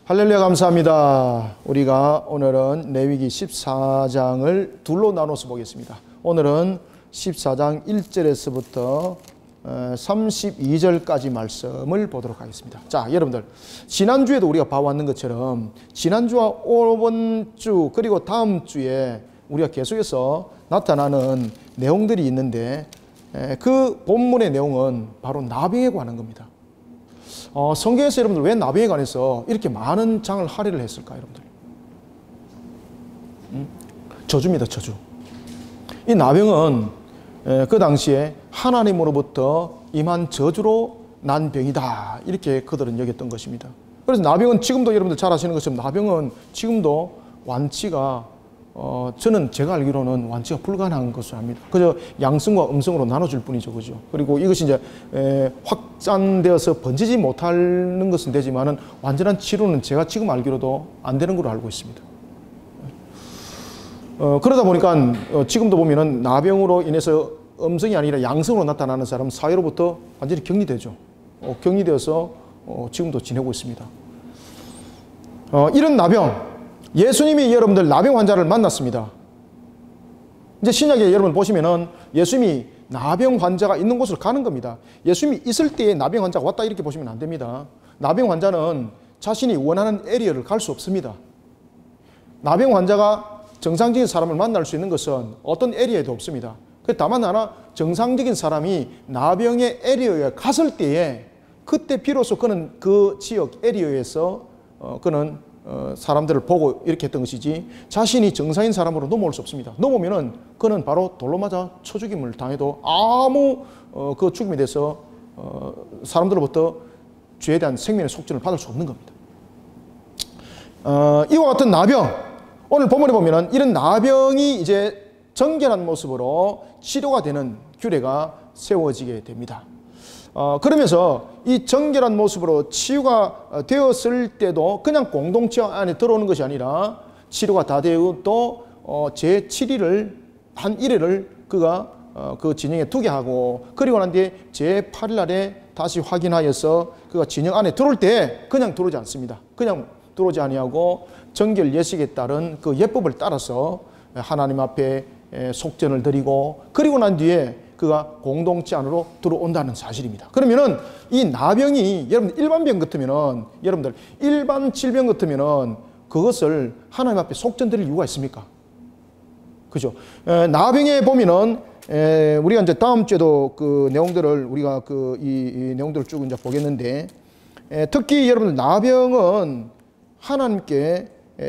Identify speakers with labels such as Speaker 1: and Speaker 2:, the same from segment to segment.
Speaker 1: 할렐루야, 감사합니다. 우리가 오늘은 레위기 14장을 둘로 나눠서 보겠습니다. 오늘은 14장 1절에서부터 32절까지 말씀을 보도록 하겠습니다. 자, 여러분들, 지난주에도 우리가 봐왔는 것처럼 지난주와 이번 주 그리고 다음 주에 우리가 계속해서 나타나는 내용들이 있는데, 그 본문의 내용은 바로 나병에 관한 겁니다. 성경에서 여러분들 왜 나병에 관해서 이렇게 많은 장을 할애를 했을까, 여러분들? 저주입니다, 저주. 이 나병은 그 당시에 하나님으로부터 임한 저주로 난 병이다, 이렇게 그들은 여겼던 것입니다. 그래서 나병은 지금도 여러분들 잘 아시는 것처럼 나병은 지금도 완치가 저는 제가 알기로는 완치가 불가능한 것으로 압니다. 그저 양성과 음성으로 나눠줄 뿐이죠, 그죠? 그리고 이것이 이제 확산되어서 번지지 못하는 것은 되지만은 완전한 치료는 제가 지금 알기로도 안 되는 걸로 알고 있습니다. 그러다 보니까 지금도 보면은 나병으로 인해서 음성이 아니라 양성으로 나타나는 사람은 사회로부터 완전히 격리되죠. 격리되어서 지금도 지내고 있습니다. 이런 나병, 예수님이 여러분들 나병 환자를 만났습니다. 이제 신약에 여러분 보시면은 예수님이 나병 환자가 있는 곳을 가는 겁니다. 예수님이 있을 때에 나병 환자가 왔다, 이렇게 보시면 안 됩니다. 나병 환자는 자신이 원하는 에리어를 갈 수 없습니다. 나병 환자가 정상적인 사람을 만날 수 있는 것은 어떤 에리어에도 없습니다. 다만 하나, 정상적인 사람이 나병의 에리어에 갔을 때에 그때 비로소 그는 그 지역 에리어에서 그는 사람들을 보고 이렇게 했던 것이지, 자신이 정상인 사람으로 넘어올 수 없습니다. 넘어오면은 그는 바로 돌로 맞아 쳐 죽임을 당해도 아무 그 죽임에 대해서 사람들로부터 죄에 대한 생명의 속죄를 받을 수 없는 겁니다. 이와 같은 나병, 오늘 본문에 보면은 이런 나병이 이제 정결한 모습으로 치료가 되는 규례가 세워지게 됩니다. 그러면서 이 정결한 모습으로 치유가 되었을 때도 그냥 공동체 안에 들어오는 것이 아니라 치료가 다 되고 또 제7일을 한 1회를 그가 그 진영에 두게 하고, 그리고 난 뒤에 제8일 날에 다시 확인하여서 그가 진영 안에 들어올 때 그냥 들어오지 않습니다. 그냥 들어오지 아니하고 정결 예식에 따른 그 예법을 따라서 하나님 앞에 속전을 드리고, 그리고 난 뒤에 그가 공동체 안으로 들어온다는 사실입니다. 그러면은 이 나병이 여러분들 일반 병 같으면은, 여러분들 일반 질병 같으면은 그것을 하나님 앞에 속전드릴 이유가 있습니까? 그죠? 나병에 보면은 우리가 이제 다음 주에도 그 내용들을 우리가 이 내용들을 쭉 이제 보겠는데, 특히 여러분들 나병은 하나님께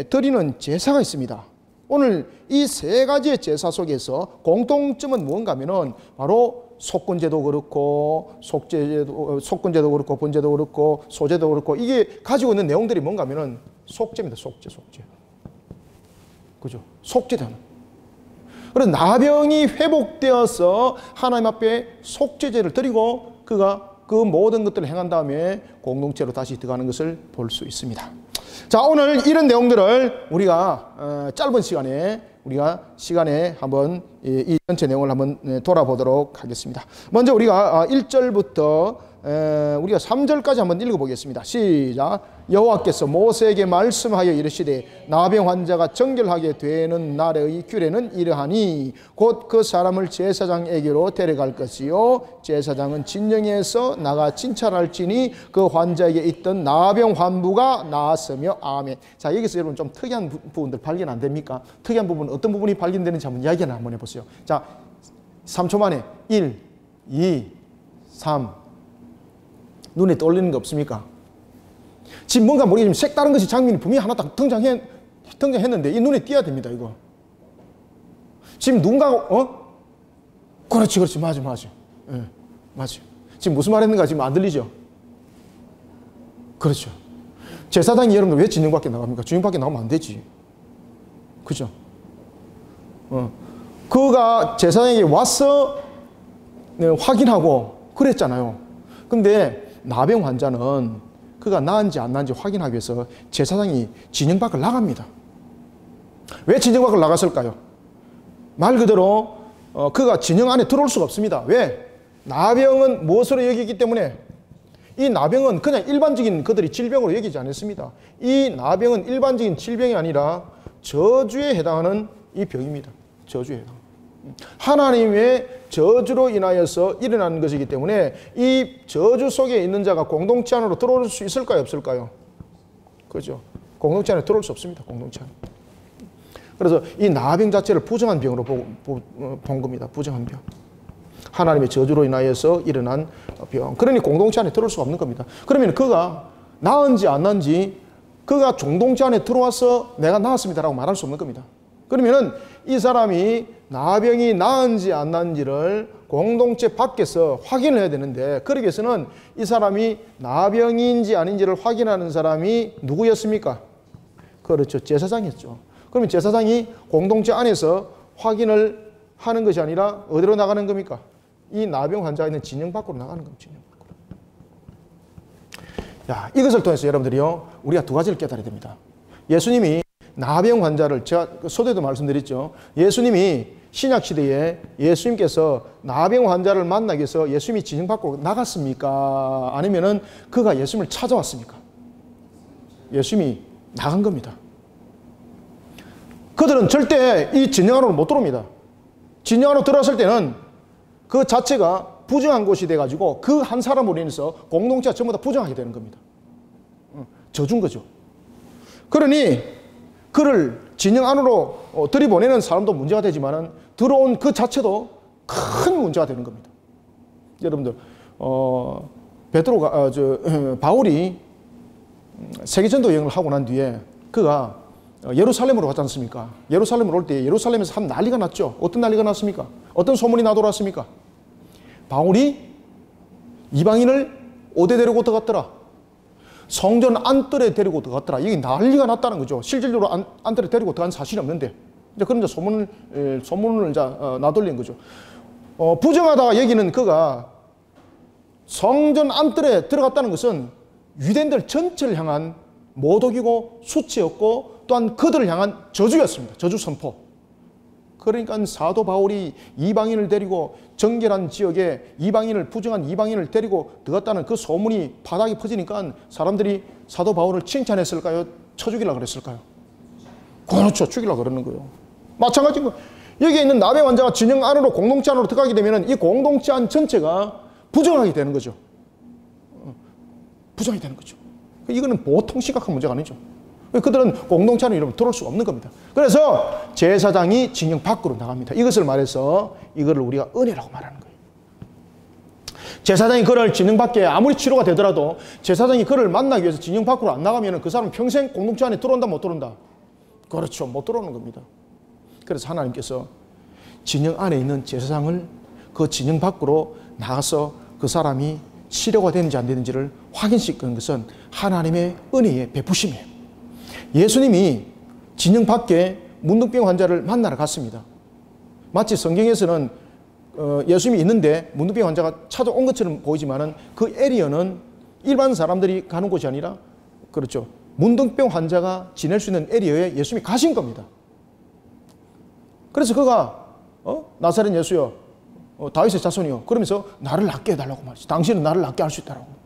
Speaker 1: 드리는 제사가 있습니다. 오늘 이 세 가지의 제사 속에서 공통점은 무언가 하면은 바로 속건제도 그렇고 속건제도 그렇고 번제도 그렇고 소제도 그렇고 이게 가지고 있는 내용들이 뭔가 하면은 속죄입니다. 속죄. 그죠? 속죄되는. 그래서 나병이 회복되어서 하나님 앞에 속죄제를 드리고 그가 그 모든 것들을 행한 다음에 공동체로 다시 들어가는 것을 볼 수 있습니다. 자, 오늘 이런 내용들을 우리가 짧은 시간에 한번 이 전체 내용을 한번 돌아보도록 하겠습니다. 먼저 우리가 1절부터 우리가 3절까지 한번 읽어보겠습니다. 시작. 여호와께서 모세에게 말씀하여 이르시되 나병 환자가 정결하게 되는 날의 규례는 이러하니 곧 그 사람을 제사장에게로 데려갈 것이요 제사장은 진영에서 나가 진찰할지니 그 환자에게 있던 나병 환부가 나았으며. 아멘. 자, 여기서 여러분 좀 특이한 부분들 발견 안 됩니까? 특이한 부분, 어떤 부분이 발견되는지 한번 이야기를 한번 해보세요. 자, 3초 만에 1, 2, 3 눈에 떠올리는 거 없습니까? 지금 뭔가 모르겠지만 색다른 것이 장면이 분명히 하나 딱 등장했는데 이 눈에 띄어야 됩니다, 이거. 지금 누군가가 그렇지 맞아. 예, 맞아. 지금 무슨 말 했는가 지금 안 들리죠? 그렇죠. 제사장이 여러분들 왜 진영 밖에 나갑니까? 진영 밖에 나가면 안 되지. 그죠? 그가 제사장에게 와서 확인하고 그랬잖아요. 근데 나병 환자는 그가 나은지 안 나은지 확인하기 위해서 제사장이 진영 밖을 나갑니다. 왜 진영 밖을 나갔을까요? 말 그대로 그가 진영 안에 들어올 수가 없습니다. 왜? 나병은 무엇으로 여기기 때문에 이 나병은 그냥 일반적인 그들이 질병으로 여기지 않았습니다. 이 나병은 일반적인 질병이 아니라 저주에 해당하는 이 병입니다. 저주에 해당. 하나님의 저주로 인하여서 일어나는 것이기 때문에 이 저주 속에 있는 자가 공동체 안으로 들어올 수 있을까요? 없을까요? 그렇죠. 공동체 안에 들어올 수 없습니다. 공동체 안에. 그래서 이 나병 자체를 부정한 병으로 본 겁니다. 부정한 병. 하나님의 저주로 인하여서 일어난 병. 그러니 공동체 안에 들어올 수가 없는 겁니다. 그러면 그가 나은지 안 나은지 그가 공동체 안에 들어와서 내가 나았습니다라고 말할 수 없는 겁니다. 그러면은 이 사람이 나병이 나은지 안 나은지를 공동체 밖에서 확인을 해야 되는데, 그러기 위해서는 이 사람이 나병인지 아닌지를 확인하는 사람이 누구였습니까? 그렇죠. 제사장이었죠. 그러면 제사장이 공동체 안에서 확인을 하는 것이 아니라 어디로 나가는 겁니까? 이 나병 환자가 있는 진영 밖으로 나가는 겁니다. 진영 밖으로. 야, 이것을 통해서 여러분들이요, 우리가 두 가지를 깨달아야 됩니다. 예수님이 나병 환자를, 제가 서두에도 말씀드렸죠. 예수님이 신약시대에 예수님께서 나병 환자를 만나기 위해서 예수님이 진영 밖으로 나갔습니까? 아니면은 그가 예수님을 찾아왔습니까? 예수님이 나간 겁니다. 그들은 절대 이 진영 안으로 못 들어옵니다. 진영 안으로 들어왔을 때는 그 자체가 부정한 곳이 돼가지고 그 한 사람으로 인해서 공동체가 전부 다 부정하게 되는 겁니다. 저준 거죠. 그러니 그를 진영 안으로 들이보내는 사람도 문제가 되지만은 들어온 그 자체도 큰 문제가 되는 겁니다. 여러분들, 바울이 세계전도 여행을 하고 난 뒤에 그가 예루살렘으로 왔지 않습니까? 예루살렘으로 올 때 예루살렘에서 한 난리가 났죠. 어떤 난리가 났습니까? 어떤 소문이 나돌았습니까? 바울이 이방인을 어디 데리고 들어갔더라? 성전 안뜰에 데리고 들어갔더라. 이게 난리가 났다는 거죠. 실질적으로 안뜰에 데리고 들어간 사실이 없는데, 이제 그런 소문을 나돌린 거죠. 부정하다 여기는 그가 성전 안뜰에 들어갔다는 것은 유대인들 전체를 향한 모독이고 수치였고 또한 그들을 향한 저주였습니다. 저주 선포. 그러니까 사도 바울이 이방인을 데리고 정결한 지역에 부정한 이방인을 데리고 들어갔다는 그 소문이 바닥에 퍼지니까 사람들이 사도 바울을 칭찬했을까요? 쳐 죽이려고 그랬을까요? 그렇죠. 죽이려고 그러는 거예요. 마찬가지인 거예요. 여기에 있는 나병 환자가 진영 안으로, 공동체 안으로 들어가게 되면 이 공동체 안 전체가 부정하게 되는 거죠. 부정이 되는 거죠. 이거는 보통 심각한 문제가 아니죠. 그들은 공동체 안으로 여러분 들어올 수가 없는 겁니다. 그래서 제사장이 진영 밖으로 나갑니다. 이것을 말해서 이거를 우리가 은혜라고 말하는 거예요. 제사장이 그를 진영 밖에 아무리 치료가 되더라도 제사장이 그를 만나기 위해서 진영 밖으로 안 나가면 그 사람은 평생 공동체 안에 들어온다 못 들어온다? 그렇죠. 못 들어오는 겁니다. 그래서 하나님께서 진영 안에 있는 제사장을 그 진영 밖으로 나가서 그 사람이 치료가 되는지 안 되는지를 확인시키는 것은 하나님의 은혜의 베푸심이에요. 예수님이 진영 밖에 문둥병 환자를 만나러 갔습니다. 마치 성경에서는 예수님이 있는데 문둥병 환자가 찾아온 것처럼 보이지만은 그 에리어는 일반 사람들이 가는 곳이 아니라, 그렇죠, 문둥병 환자가 지낼 수 있는 에리어에 예수님이 가신 겁니다. 그래서 그가 나사렛 예수여, 다윗의 자손이요, 그러면서 나를 낫게 해달라고 말했죠. 당신은 나를 낫게 할 수 있다라고.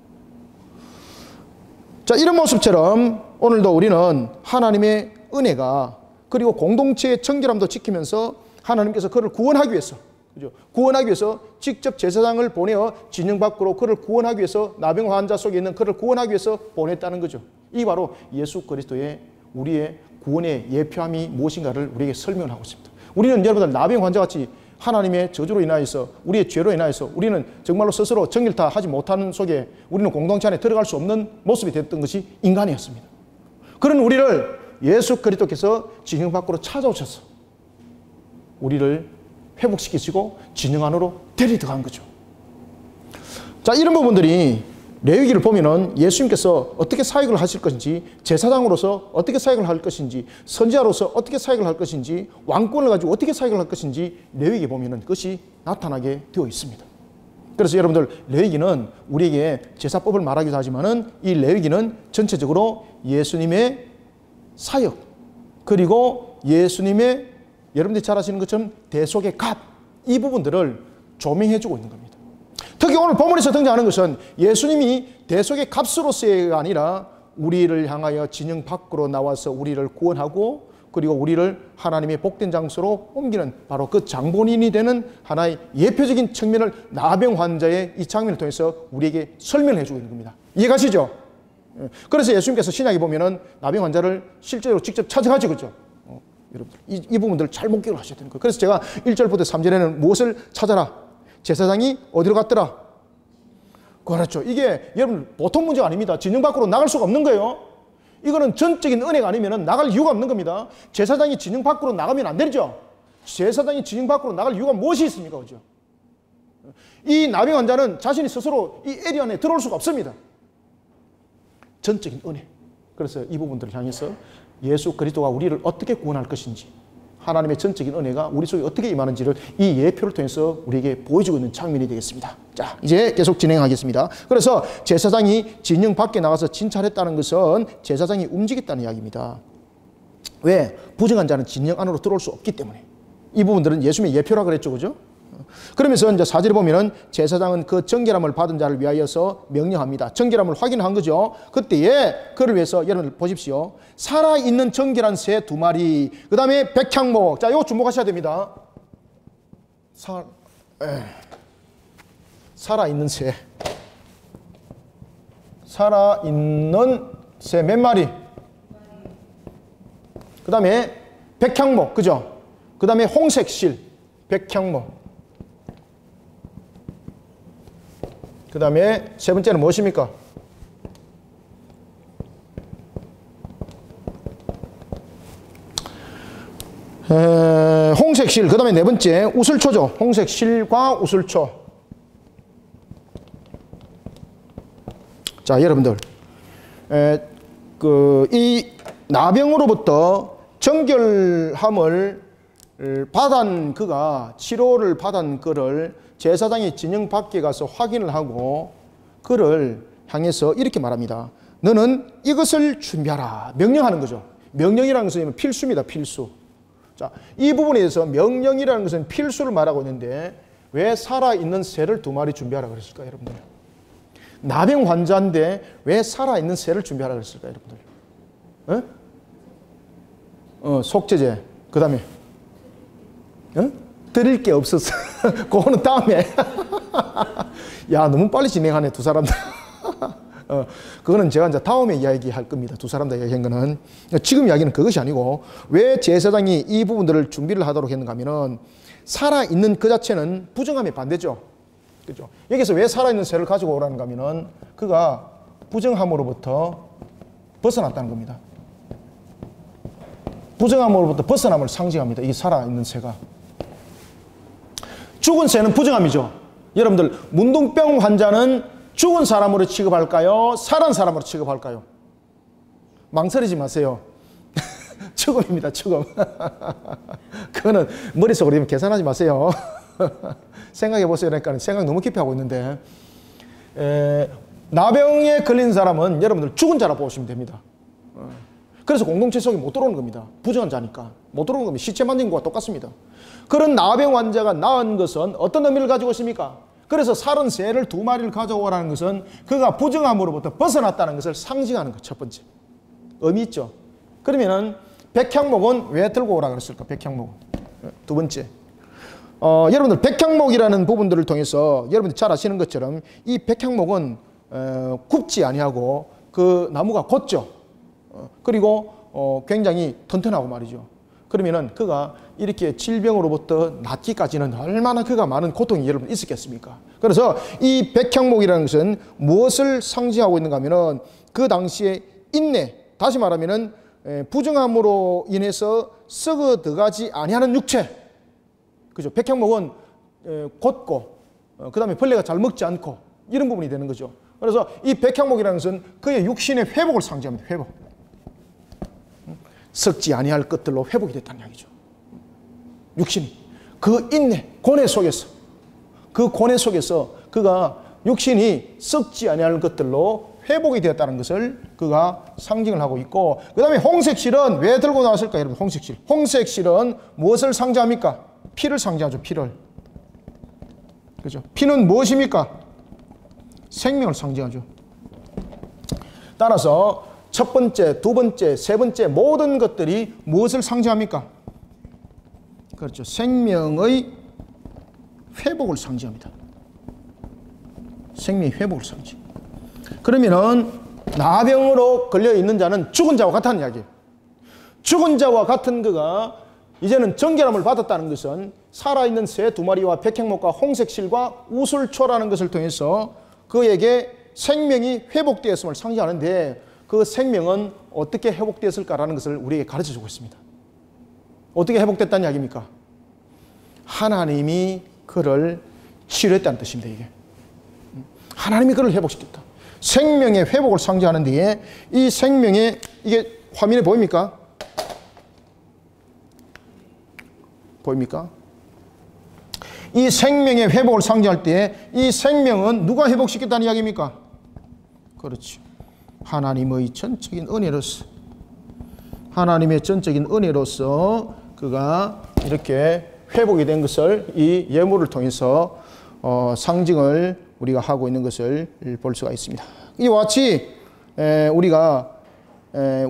Speaker 1: 자, 이런 모습처럼 오늘도 우리는 하나님의 은혜가, 그리고 공동체의 청결함도 지키면서 하나님께서 그를 구원하기 위해서, 그죠? 구원하기 위해서 직접 제사장을 보내어 진영 밖으로 그를 구원하기 위해서, 나병 환자 속에 있는 그를 구원하기 위해서 보냈다는 거죠. 이 바로 예수 그리스도의 우리의 구원의 예표함이 무엇인가를 우리에게 설명을 하고 있습니다. 우리는 여러분들 나병 환자같이 하나님의 저주로 인하여서, 우리의 죄로 인하여서 우리는 정말로 스스로 정결다 하지 못하는 속에 우리는 공동체 안에 들어갈 수 없는 모습이 됐던 것이 인간이었습니다. 그런 우리를 예수 그리스도께서 진영 밖으로 찾아오셔서 우리를 회복시키시고 진영 안으로 데리 들어간 거죠. 자, 이런 부분들이 레위기를 보면은 예수님께서 어떻게 사역을 하실 것인지, 제사장으로서 어떻게 사역을 할 것인지, 선지자로서 어떻게 사역을 할 것인지, 왕권을 가지고 어떻게 사역을 할 것인지 레위기에 보면은 그것이 나타나게 되어 있습니다. 그래서 여러분들, 레위기는 우리에게 제사법을 말하기도 하지만은 이 레위기는 전체적으로 예수님의 사역, 그리고 예수님의, 여러분들이 잘 아시는 것처럼 대속의 값, 이 부분들을 조명해 주고 있는 겁니다. 특히 오늘 본문에서 등장하는 것은 예수님이 대속의 값으로서가 아니라 우리를 향하여 진영 밖으로 나와서 우리를 구원하고 그리고 우리를 하나님의 복된 장소로 옮기는 바로 그 장본인이 되는 하나의 예표적인 측면을 나병 환자의 이 장면을 통해서 우리에게 설명해 주고 있는 겁니다. 이해가시죠? 그래서 예수님께서 신약에 보면은 나병 환자를 실제로 직접 찾아가죠. 그죠? 여러분들 이 부분들을 잘 목격을 하셔야 되는 거예요. 그래서 제가 1절부터 3절에는 무엇을 찾아라? 제사장이 어디로 갔더라? 그렇죠. 이게 여러분 보통 문제가 아닙니다. 진영 밖으로 나갈 수가 없는 거예요. 이거는 전적인 은혜가 아니면 나갈 이유가 없는 겁니다. 제사장이 진영 밖으로 나가면 안 되죠. 제사장이 진영 밖으로 나갈 이유가 무엇이 있습니까? 그죠? 이 나병 환자는 자신이 스스로 이 에리어 안에 들어올 수가 없습니다. 전적인 은혜. 그래서 이 부분들을 향해서 예수 그리스도가 우리를 어떻게 구원할 것인지 하나님의 전적인 은혜가 우리 속에 어떻게 임하는지를 이 예표를 통해서 우리에게 보여주고 있는 장면이 되겠습니다. 자, 이제 계속 진행하겠습니다. 그래서 제사장이 진영 밖에 나가서 진찰했다는 것은 제사장이 움직였다는 이야기입니다. 왜? 부정한 자는 진영 안으로 들어올 수 없기 때문에. 이 부분들은 예수님의 예표라 그랬죠. 그죠? 그러면서 이제 4절에 보면은 제사장은 그 정결함을 받은 자를 위하여서 명령합니다. 정결함을 확인한 거죠. 그때에 그를 위해서 여러분 보십시오. 살아있는 정결한 새 2마리, 그 다음에 백향목. 자, 이거 주목하셔야 됩니다. 살아있는 새. 살아있는 새 몇 마리? 그 다음에 백향목. 그죠? 그 다음에 홍색실. 백향목. 그 다음에 세 번째는 무엇입니까? 홍색실. 그 다음에 네 번째 우슬초죠. 홍색실과 우슬초. 자, 여러분들 이 나병으로부터 정결함을 받은 그가 치료를 받은 그를 제사장이 진영 밖에 가서 확인을 하고 그를 향해서 이렇게 말합니다. 너는 이것을 준비하라. 명령하는 거죠. 명령이라는 것은 필수입니다. 필수. 자, 이 부분에 대해서 명령이라는 것은 필수를 말하고 있는데 왜 살아있는 새를 2마리 준비하라 그랬을까요, 여러분들? 나병 환자인데 왜 살아있는 새를 준비하라 그랬을까요, 여러분들? 속죄제. 그 다음에 드릴 게 없었어. 그거는 다음에. 야, 너무 빨리 진행하네, 두 사람 다. 그거는 제가 이제 다음에 이야기할 겁니다. 두 사람 다 이야기한 거는. 지금 이야기는 그것이 아니고, 왜 제사장이 이 부분들을 준비를 하도록 했는가 하면은, 살아있는 그 자체는 부정함에 반대죠. 그죠? 여기서 왜 살아있는 새를 가지고 오라는가 하면은, 그가 부정함으로부터 벗어났다는 겁니다. 부정함으로부터 벗어남을 상징합니다. 이 살아있는 새가. 죽은 새는 부정함이죠. 여러분들, 문둥병 환자는 죽은 사람으로 취급할까요? 살아난 사람으로 취급할까요? 망설이지 마세요. 죽음입니다. 죽음. 그거는 머릿속으로 계산하지 마세요. 생각해 보세요. 그러니까 생각 너무 깊이 하고 있는데, 나병에 걸린 사람은 여러분들 죽은 자라 보시면 됩니다. 그래서 공동체 속에 못 들어오는 겁니다. 부정한 자니까 못 들어오는 겁니다. 시체 만진 것과 똑같습니다. 그런 나병 환자가 나은 것은 어떤 의미를 가지고 있습니까? 그래서 살은 새를 2마리를 가져오라는 것은 그가 부정함으로부터 벗어났다는 것을 상징하는 것. 첫 번째 의미 있죠. 그러면은 백향목은 왜 들고 오라 그랬을까? 백향목은 두 번째, 여러분들 백향목이라는 부분들을 통해서 여러분들 잘 아시는 것처럼 이 백향목은 굽지 아니하고 그 나무가 곧죠. 그리고 굉장히 튼튼하고 말이죠. 그러면은 그가 이렇게 질병으로부터 낫기까지는 얼마나 그가 많은 고통이 여러분 있었겠습니까? 그래서 이 백향목이라는 것은 무엇을 상징하고 있는가 하면은 그 당시에 인내, 다시 말하면은 부정함으로 인해서 썩어 들어가지 아니하는 육체. 그죠? 백향목은 곧고 그 다음에 벌레가 잘 먹지 않고 이런 부분이 되는 거죠. 그래서 이 백향목이라는 것은 그의 육신의 회복을 상징합니다. 회복. 썩지 아니할 것들로 회복이 됐다는 이야기죠. 육신이 그 인내, 고뇌 속에서, 그 고뇌 속에서 그가 육신이 썩지 아니할 것들로 회복이 되었다는 것을 그가 상징을 하고 있고, 그 다음에 홍색실은 왜 들고 나왔을까요, 여러분? 홍색실. 홍색실은 무엇을 상징합니까? 피를 상징하죠. 피를. 그죠? 피는 무엇입니까? 생명을 상징하죠. 따라서 첫 번째, 두 번째, 세 번째 모든 것들이 무엇을 상징합니까? 그렇죠. 생명의 회복을 상징합니다. 생명의 회복을 상징. 그러면은 나병으로 걸려 있는 자는 죽은 자와 같다는 이야기예요. 죽은 자와 같은 그가 이제는 정결함을 받았다는 것은 살아있는 새 두 마리와 백향목과 홍색실과 우슬초라는 것을 통해서 그에게 생명이 회복되었음을 상징하는데, 그 생명은 어떻게 회복되었을까라는 것을 우리에게 가르쳐주고 있습니다. 어떻게 회복됐다는 이야기입니까? 하나님이 그를 치료했다는 뜻입니다. 이게 하나님이 그를 회복시켰다. 생명의 회복을 상징하는 데에 이 생명의, 이게 화면에 보입니까? 보입니까? 이 생명의 회복을 상징할 때 이 생명은 누가 회복시켰다는 이야기입니까? 그렇지. 하나님의 전적인 은혜로서, 하나님의 전적인 은혜로서 그가 이렇게 회복이 된 것을 이 예물을 통해서 상징을 우리가 하고 있는 것을 볼 수가 있습니다. 이와 같이 우리가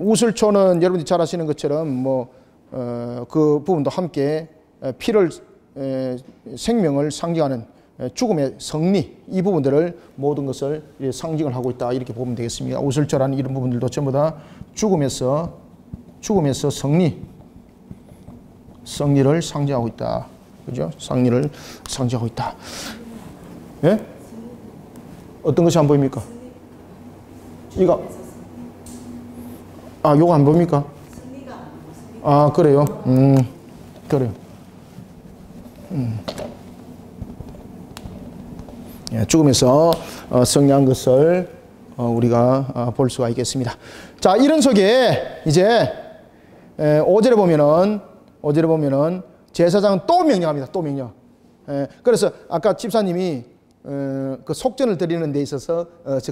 Speaker 1: 우슬초는 여러분들이 잘 아시는 것처럼 그 부분도 함께 피를, 생명을 상징하는 죽음의 승리, 이 부분들을 모든 것을 상징을 하고 있다, 이렇게 보면 되겠습니다. 우슬초라는 이런 부분들도 전부 다 죽음에서 승리를 상징하고 있다. 그죠? 승리를 상징하고 있다. 예? 어떤 것이 안 보입니까? 이거. 요거 안 보입니까? 그래요? 그래요. 예, 죽음에서 승리한 것을 우리가 볼 수가 있겠습니다. 자, 이런 속에 이제 5절에 보면은 제사장은 또 명령합니다. 또 명령. 그래서 아까 집사님이 그 속전을 드리는 데 있어서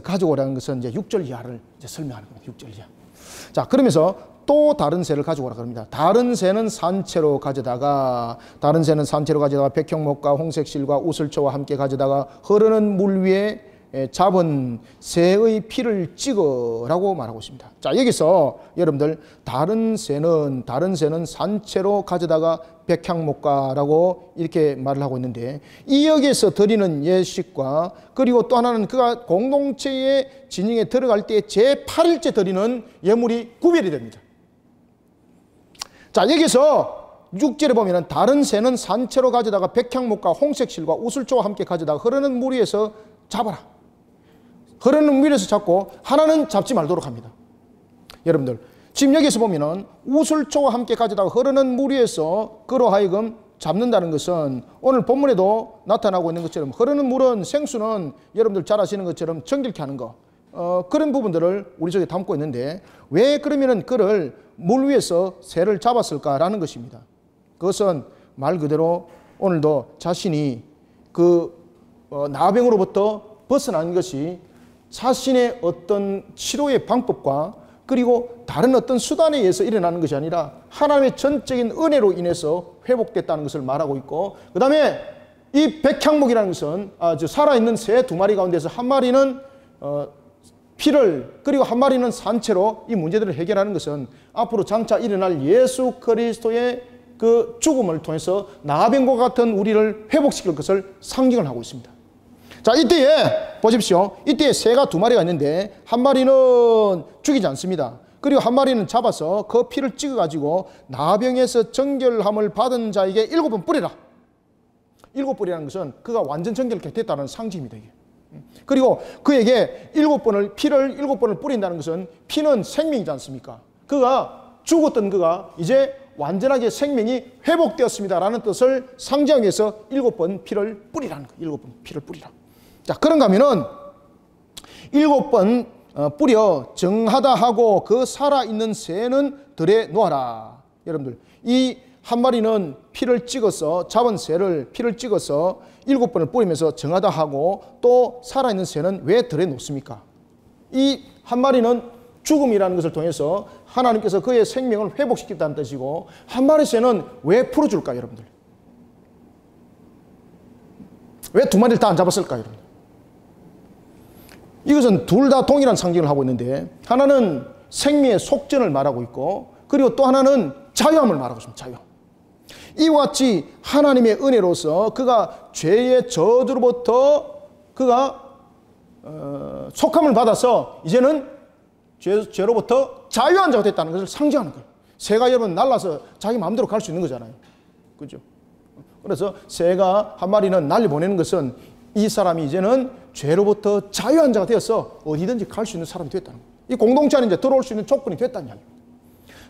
Speaker 1: 가져오라는 것은 이제 6절 이하를 이제 설명하는 겁니다. 6절 이하. 자, 그러면서 또 다른 새를 가져오라 그럽니다. 다른 새는 산채로 가져다가 백향목과 홍색실과 우슬초와 함께 가져다가 흐르는 물 위에 잡은 새의 피를 찍으라고 말하고 있습니다. 자, 여기서 여러분들 다른 새는 산채로 가져다가 백향목과라고 이렇게 말을 하고 있는데, 이 여기에서 드리는 예식과 그리고 또 하나는 그가 공동체의 진영에 들어갈 때 제8일째 드리는 예물이 구별이 됩니다. 자, 여기서 6절에 보면은 다른 새는 산채로 가져다가 백향목과 홍색실과 우슬초와 함께 가져다가 흐르는 물 위에서 잡아라. 흐르는 물 위에서 잡고 하나는 잡지 말도록 합니다. 여러분들 지금 여기서 보면은 우슬초와 함께 가져다가 흐르는 물 위에서 그로 하여금 잡는다는 것은 오늘 본문에도 나타나고 있는 것처럼 흐르는 물은, 생수는 여러분들 잘 아시는 것처럼 정결케 하는 거, 그런 부분들을 우리 속에 담고 있는데, 왜 그러면은 그를 물 위에서 새를 잡았을까라는 것입니다. 그것은 말 그대로 오늘도 자신이 그 나병으로부터 벗어난 것이 자신의 어떤 치료의 방법과 그리고 다른 어떤 수단에 의해서 일어나는 것이 아니라 하나님의 전적인 은혜로 인해서 회복됐다는 것을 말하고 있고, 그 다음에 이 백향목이라는 것은 살아있는 새 두 마리 가운데서 한 마리는 피를, 그리고 한 마리는 산채로 이 문제들을 해결하는 것은 앞으로 장차 일어날 예수 그리스도의 그 죽음을 통해서 나병과 같은 우리를 회복시킬 것을 상징을 하고 있습니다. 자, 이때에 보십시오. 이때에 새가 두 마리가 있는데 한 마리는 죽이지 않습니다. 그리고 한 마리는 잡아서 그 피를 찍어가지고 나병에서 정결함을 받은 자에게 7번 뿌리라. 7번이라는 것은 그가 완전 정결케 됐다는 상징입니다. 이게. 그리고 그에게 피를 7번을 뿌린다는 것은, 피는 생명이지 않습니까? 그가 죽었던 그가 이제 완전하게 생명이 회복되었습니다라는 뜻을 상징하기 위해서 7번 피를 뿌리라는 거예요. 7번 피를 뿌리라. 자, 그런가 하면은 7번 뿌려 정하다 하고 그 살아있는 새는 들에 놓아라. 여러분들, 이 한 마리는 피를 찍어서, 잡은 새를 피를 찍어서 7번을 뿌리면서 정하다 하고, 또 살아있는 새는 왜 들에 놓습니까? 이 한 마리는 죽음이라는 것을 통해서 하나님께서 그의 생명을 회복시켰다는 뜻이고, 한 마리 새는 왜 풀어줄까, 여러분들? 왜 두 마리를 다 안 잡았을까, 여러분들? 이것은 둘 다 동일한 상징을 하고 있는데 하나는 생명의 속전을 말하고 있고 그리고 또 하나는 자유함을 말하고 있습니다. 자유. 이와 같이 하나님의 은혜로서 그가 죄의 저주로부터 그가 속함을 받아서 이제는 죄로부터 자유한 자가 됐다는 것을 상징하는 거예요. 새가 여러분 날라서 자기 마음대로 갈 수 있는 거잖아요. 그죠? 그래서 새가 한 마리는 날려 보내는 것은 이 사람이 이제는 죄로부터 자유한 자가 되어서 어디든지 갈 수 있는 사람이 됐다는 거예요. 이 공동체 안에 이제 들어올 수 있는 조건이 됐다는 이야기입니다.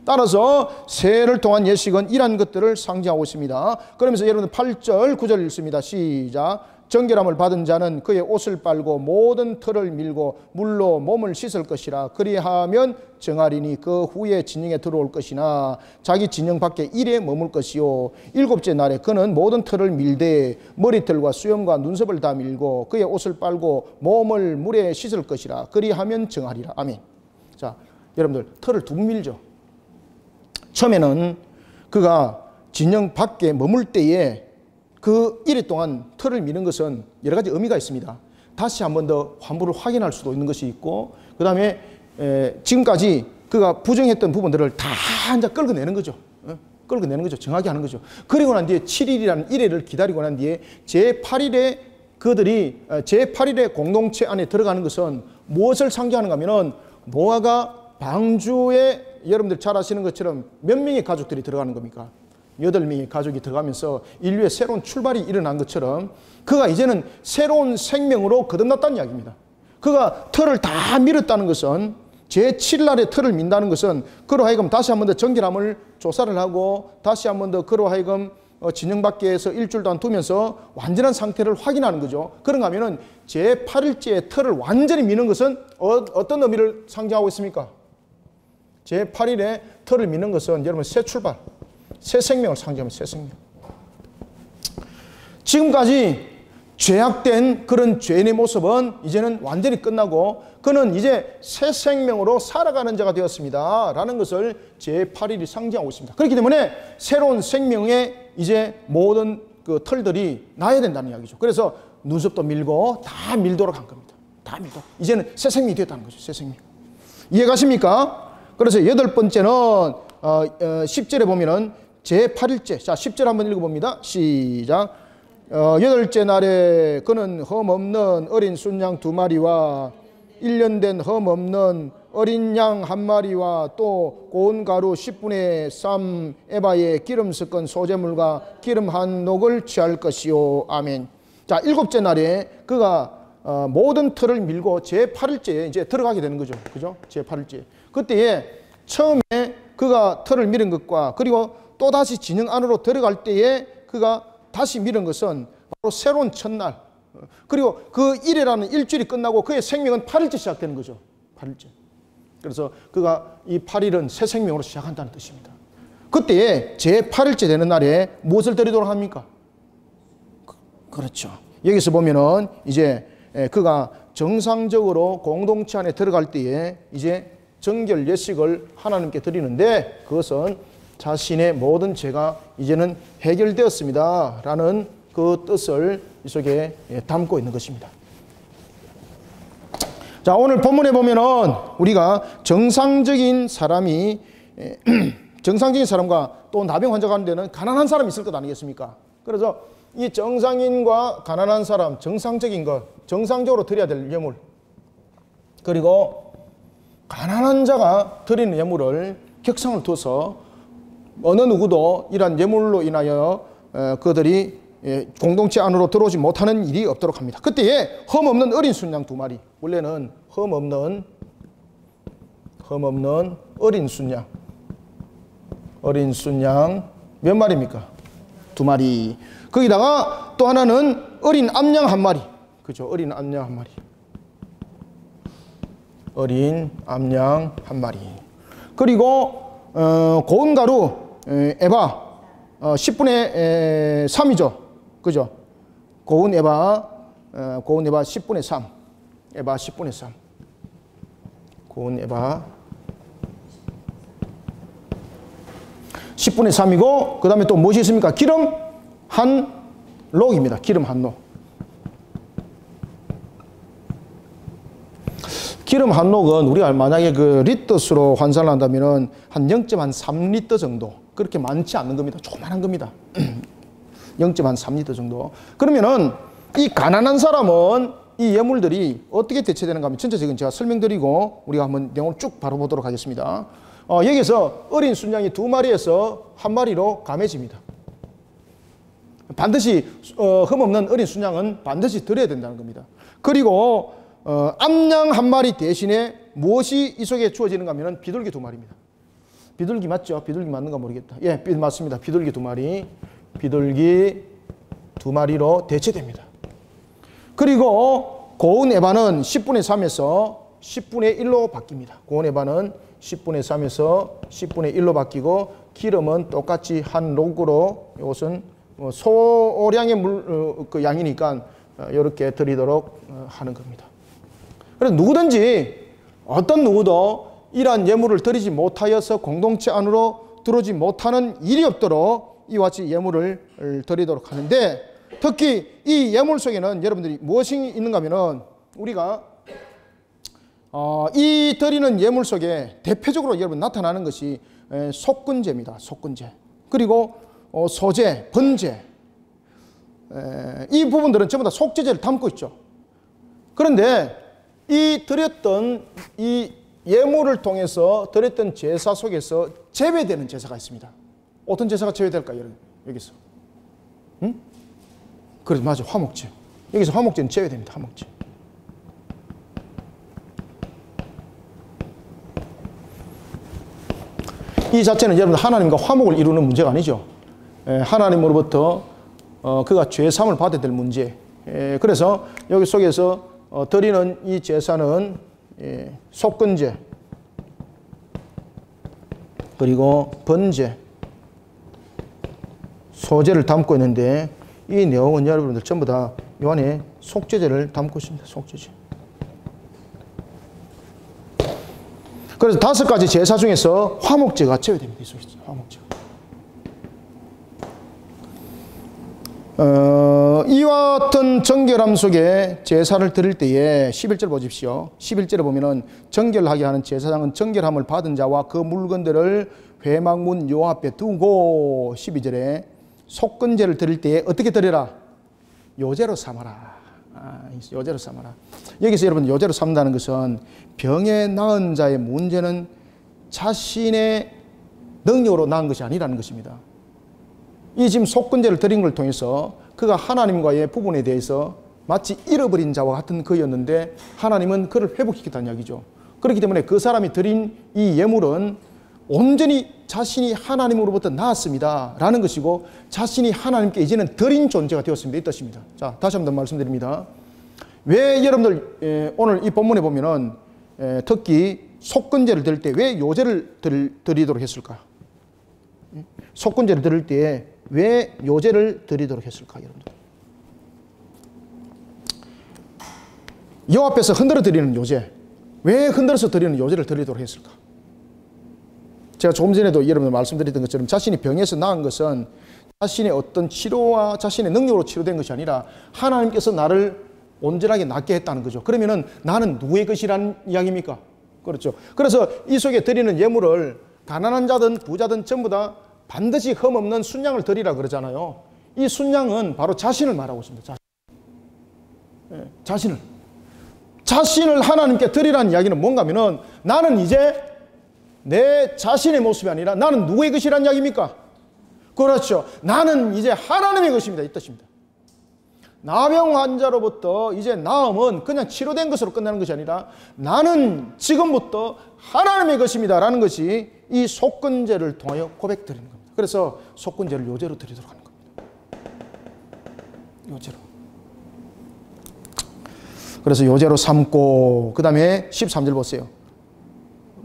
Speaker 1: 따라서 새를 통한 예식은 이러한 것들을 상징하고 있습니다. 그러면서 여러분 8절 9절 읽습니다. 시작. 정결함을 받은 자는 그의 옷을 빨고 모든 털을 밀고 물로 몸을 씻을 것이라. 그리하면 정하리니 그 후에 진영에 들어올 것이나 자기 진영 밖에 일에 머물 것이요. 일곱째 날에 그는 모든 털을 밀되 머리털과 수염과 눈썹을 다 밀고 그의 옷을 빨고 몸을 물에 씻을 것이라. 그리하면 정하리라. 아멘. 자, 여러분들 털을 두 번 밀죠. 처음에는 그가 진영 밖에 머물 때에 그 일일 동안 털을 미는 것은 여러 가지 의미가 있습니다. 다시 한 번 더 환부를 확인할 수도 있는 것이 있고 그 다음에 지금까지 그가 부정했던 부분들을 다 이제 끌어내는 거죠. 끌어내는 거죠. 정하게 하는 거죠. 그리고 난 뒤에 7일이라는 일회를 기다리고 난 뒤에 제8일에 그들이 제8일의 공동체 안에 들어가는 것은 무엇을 상징하는가 하면은 노아가 방주에 여러분들 잘 아시는 것처럼 몇 명의 가족들이 들어가는 겁니까? 8명의 가족이 들어가면서 인류의 새로운 출발이 일어난 것처럼 그가 이제는 새로운 생명으로 거듭났다는 이야기입니다. 그가 털을 다 밀었다는 것은 제7날에 털을 민다는 것은 그로 하여금 다시 한 번 더 정결함을 조사를 하고 다시 한 번 더 그로 하여금 진영 밖에서 일주일 동안 두면서 완전한 상태를 확인하는 거죠. 그런가 하면은 제8일째의 털을 완전히 미는 것은 어떤 의미를 상징하고 있습니까? 제8일에 털을 미는 것은 여러분 새 출발, 새 생명을 상징합니다. 새 생명. 지금까지 죄악된 그런 죄인의 모습은 이제는 완전히 끝나고 그는 이제 새 생명으로 살아가는 자가 되었습니다. 라는 것을 제8일이 상징하고 있습니다. 그렇기 때문에 새로운 생명에 이제 모든 그 털들이 나야 된다는 이야기죠. 그래서 눈썹도 밀고 다 밀도록 한 겁니다. 다 밀도. 이제는 새 생명이 되었다는 거죠. 새 생명. 이해가십니까? 그래서 여덟 번째는 10절에 보면은 제8일째. 자, 10절 한번 읽어봅니다. 시작. 여덟째 날에 그는 흠없는 어린 순양 2마리와 1년 된 흠없는 어린 양 1마리와 또 고운 가루 10분의 3 에바에 기름 섞은 소재물과 기름 한 녹을 취할 것이요. 아멘. 자, 7째 날에 그가 모든 털을 밀고 제8일째에 이제 들어가게 되는 거죠. 그죠? 제8일째. 그때에 처음에 그가 털을 밀은 것과 그리고 또다시 진영 안으로 들어갈 때에 그가 다시 밀은 것은 바로 새로운 첫날. 그리고 그 일이라는 일주일이 끝나고 그의 생명은 8일째 시작되는 거죠. 8일째. 그래서 그가 이 8일은 새 생명으로 시작한다는 뜻입니다. 그때에 제8일째 되는 날에 무엇을 드리도록 합니까? 그렇죠. 여기서 보면은 이제 그가 정상적으로 공동체 안에 들어갈 때에 이제 정결 예식을 하나님께 드리는데 그것은 자신의 모든 죄가 이제는 해결되었습니다. 라는 그 뜻을 이 속에 담고 있는 것입니다. 자, 오늘 본문에 보면은 우리가 정상적인 사람이 정상적인 사람과 또 나병 환자가 하는 데는 가난한 사람이 있을 것 아니겠습니까? 그래서 이 정상인과 가난한 사람, 정상적인 것, 정상적으로 드려야 될 예물, 그리고 가난한 자가 드리는 예물을 격상을 둬서 어느 누구도 이러한 예물로 인하여 그들이 공동체 안으로 들어오지 못하는 일이 없도록 합니다. 그때에 흠없는 어린 순양 2마리, 원래는 흠없는 어린 순양 몇 마리입니까? 2마리. 거기다가 또 하나는 어린 암양 1마리. 그죠? 어린 암양 1마리. 어린 암양 1마리. 그리고 고운 가루 에바 10분의 3이죠. 그죠? 고운 에바 10분의 3. 에바 10분의 3. 고운 에바 10분의 3이고 그 다음에 또 무엇이 있습니까? 기름 한 록입니다. 기름 한 록. 기름 한 녹은 우리가 만약에 그 리터수로 환산을 한다면은 한 0.3리터 정도. 그렇게 많지 않는 겁니다. 조그만한 겁니다. 0.3리터 정도. 그러면은 이 가난한 사람은 이 예물들이 어떻게 대체되는가 하면 전체적인 제가 설명드리고 우리가 한번 내용을 쭉 바로 보도록 하겠습니다. 여기서 어린 순양이 2마리에서 1마리로 감해집니다. 반드시 흠없는 어린 순양은 반드시 드려야 된다는 겁니다. 그리고 암양 1마리 대신에 무엇이 이 속에 주어지는가 하면 비둘기 2마리입니다. 비둘기 맞죠? 비둘기 맞는가 모르겠다. 예, 맞습니다. 비둘기 2마리. 비둘기 2마리로 대체됩니다. 그리고 고운 에바는 10분의 3에서 10분의 1로 바뀝니다. 고운 에바는 10분의 3에서 10분의 1로 바뀌고 기름은 똑같이 한 록으로 이것은 소량의 그 양이니까 이렇게 드리도록 하는 겁니다. 그래서 누구든지 어떤 누구도 이러한 예물을 드리지 못하여서 공동체 안으로 들어오지 못하는 일이 없도록 이와 같이 예물을 드리도록 하는데 특히 이 예물 속에는 여러분들이 무엇이 있는가 하면은 우리가 이 드리는 예물 속에 대표적으로 여러분 나타나는 것이 속근제입니다. 속근제. 그리고 소제, 번제. 이 부분들은 전부 다 속죄제를 담고 있죠. 그런데 이 드렸던 이 예물을 통해서 드렸던 제사 속에서 제외되는 제사가 있습니다. 어떤 제사가 제외될까요, 여러분? 여기서. 응? 그래, 맞아. 화목제. 여기서 화목제는 제외됩니다. 화목제. 이 자체는 여러분 하나님과 화목을 이루는 문제가 아니죠. 하나님으로부터 그가 죄사함을 받아야 될 문제. 그래서 여기 속에서 드리는 이 제사는 속건제 그리고 번제, 소제를 담고 있는데 이 내용은 여러분들 전부 다 이 안에 속죄제를 담고 있습니다. 속죄제. 그래서 5가지 제사 중에서 화목제가 제외됩니다. 이 속에서 화목제가. 이와 같은 정결함 속에 제사를 드릴 때에 11절 보십시오. 11절에 보면은 정결하게 하는 제사장은 정결함을 받은 자와 그 물건들을 회막문 요 앞에 두고 12절에 속건제를 드릴 때에 어떻게 드려라? 요제로 삼아라. 요제로 삼아라. 여기서 여러분 요제로 삼는다는 것은 병에 나은 자의 문제는 자신의 능력으로 나은 것이 아니라는 것입니다. 이 지금 속건제를 드린 걸 통해서 그가 하나님과의 부분에 대해서 마치 잃어버린 자와 같은 그였는데 하나님은 그를 회복시켰다는 이야기죠. 그렇기 때문에 그 사람이 드린 이 예물은 온전히 자신이 하나님으로부터 나았습니다 라는 것이고 자신이 하나님께 이제는 드린 존재가 되었습니다. 이 뜻입니다. 자, 다시 한번 말씀드립니다. 왜 여러분들 오늘 이 본문에 보면은 특히 속건제를 드릴 때 왜 요제를 드리도록 했을까? 속건제를 드릴 때에 왜 요제를 드리도록 했을까, 여러분들? 여 앞에서 흔들어 드리는 요제, 왜 흔들어서 드리는 요제를 드리도록 했을까? 제가 조금 전에도 여러분들 말씀드렸던 것처럼 자신이 병에서 나은 것은 자신의 어떤 치료와 자신의 능력으로 치료된 것이 아니라 하나님께서 나를 온전하게 낫게 했다는 거죠. 그러면은 나는 누구의 것이라는 이야기입니까? 그렇죠. 그래서 이 속에 드리는 예물을 가난한 자든 부자든 전부 다 반드시 흠없는 순양을 드리라 그러잖아요. 이 순양은 바로 자신을 말하고 있습니다. 자신을 하나님께 드리라는 이야기는 뭔가 하면은 나는 이제 내 자신의 모습이 아니라 나는 누구의 것이라는 이야기입니까? 그렇죠. 나는 이제 하나님의 것입니다. 이 뜻입니다. 나병 환자로부터 이제 나음은 그냥 치료된 것으로 끝나는 것이 아니라 나는 지금부터 하나님의 것입니다 라는 것이 이 속건제를 통하여 고백드리는 겁니다. 그래서 속건제를 요제로 드리도록 하는 겁니다. 요제로. 그래서 요제로 삼고 그 다음에 13절 보세요.